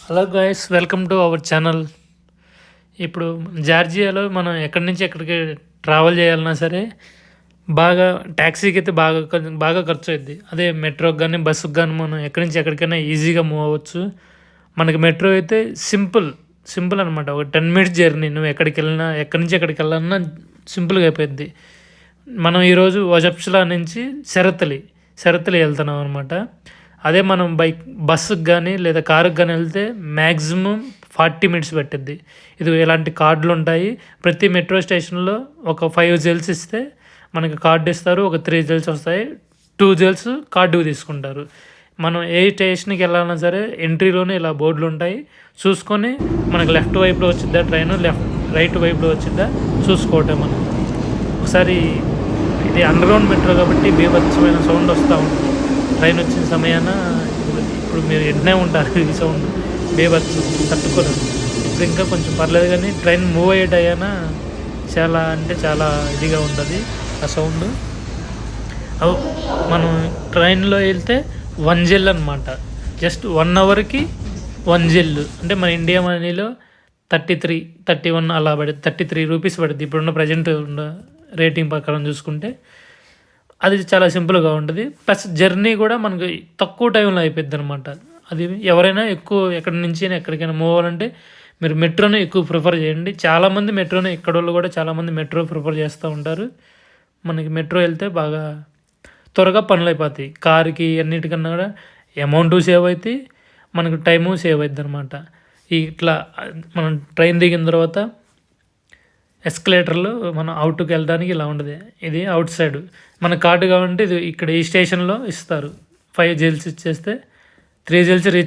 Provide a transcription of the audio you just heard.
Hello guys, welcome to our channel. ఇప్పుడు జార్జియాలో మనం ఎక్కడి నుంచి ఎక్కడికి ట్రావెల్ చేయాలన్నా సరే బాగా ట్యాక్సీకి అయితే బాగా ఖర్చు అవుద్ది. అదే మెట్రోకి కానీ బస్సుకి కానీ మనం ఎక్కడి నుంచి ఎక్కడికైనా ఈజీగా మూవ్ అవ్వచ్చు. మనకి మెట్రో అయితే సింపుల్ అనమాట. ఒక 10 మినిట్స్ జర్నీ. నువ్వు ఎక్కడికి వెళ్ళినా ఎక్కడి నుంచి ఎక్కడికి వెళ్ళాలన్నా సింపుల్గా అయిపోద్ది. మనం ఈరోజు వజప్షలా నుంచి శరత్లి వెళ్తున్నాం అనమాట. అదే మనం బస్సుకి కానీ లేదా కారుకి కానీ వెళ్తే మ్యాక్సిమం 40 మినిట్స్ పట్టిద్ది. ఇది ఇలాంటి కార్డులు ఉంటాయి. ప్రతి మెట్రో స్టేషన్లో ఒక 5 జెల్స్ ఇస్తే మనకి కార్డు ఇస్తారు. ఒక 3 జెల్స్ వస్తాయి. 2 జెల్స్ కార్డుకు తీసుకుంటారు. మనం ఏ స్టేషన్కి వెళ్ళాలన్నా సరే ఎంట్రీలోనే ఇలా బోర్డులు ఉంటాయి. చూసుకొని మనకు లెఫ్ట్ వైపులో వచ్చిద్దా ట్రైన్, రైట్ వైపులో వచ్చిద్దా చూసుకోవటం. మనం ఒకసారి ఇది అండర్గ్రౌండ్ మెట్రో కాబట్టి బీభత్సమైన సౌండ్ వస్తూ ఉంటుంది. ట్రైన్ వచ్చిన సమయాన ఇప్పుడు మీరు వెంటనే ఉంటారు. ఈ సౌండ్ బీభత్సం తట్టుకోలేదు. ఇప్పుడు ఇంకా కొంచెం పర్లేదు, కానీ ట్రైన్ మూవ్ అయ్యేటయ్యానా చాలా అంటే చాలా ఇదిగా ఉంటుంది ఆ సౌండ్. మనం ట్రైన్లో వెళ్తే 1 జెల్ అనమాట. జస్ట్ 1 అవర్కి 1 జెల్ అంటే మన ఇండియా మనీలో 31 అలా పడుతుంది. 33 రూపీస్ పడుతుంది ఇప్పుడున్న ప్రజెంట్ రేటింగ్ ప్రకారం చూసుకుంటే. అది చాలా సింపుల్గా ఉంటుంది. ప్లస్ జర్నీ కూడా మనకి తక్కువ టైంలో అయిపోద్ది అనమాట. అది ఎవరైనా ఎక్కువ ఎక్కడి నుంచి ఎక్కడికైనా మూవ్ అవ్వాలంటే మీరు మెట్రోనే ఎక్కువ ప్రిఫర్ చేయండి. చాలామంది మెట్రోనే, ఇక్కడ వాళ్ళు కూడా చాలామంది మెట్రో ప్రిఫర్ చేస్తూ ఉంటారు. మనకి మెట్రో వెళ్తే బాగా త్వరగా పనులు అయిపోతాయి. కార్కి అన్నిటికన్నా కూడా అమౌంట్ సేవ్ అవుతాయి, మనకు టైము సేవ్ అవుతుంది అనమాట. ఇట్లా మనం ట్రైన్ దిగిన తర్వాత ఎస్కలేటర్లో మనం అవుట్కి వెళ్ళడానికి ఇలా ఉండదు. ఇది అవుట్ సైడ్. మన కార్డు కావాలంటే ఇది ఇక్కడ ఈ స్టేషన్లో ఇస్తారు. 5 జెల్స్ ఇచ్చేస్తే 3 జెల్స్ రీచ్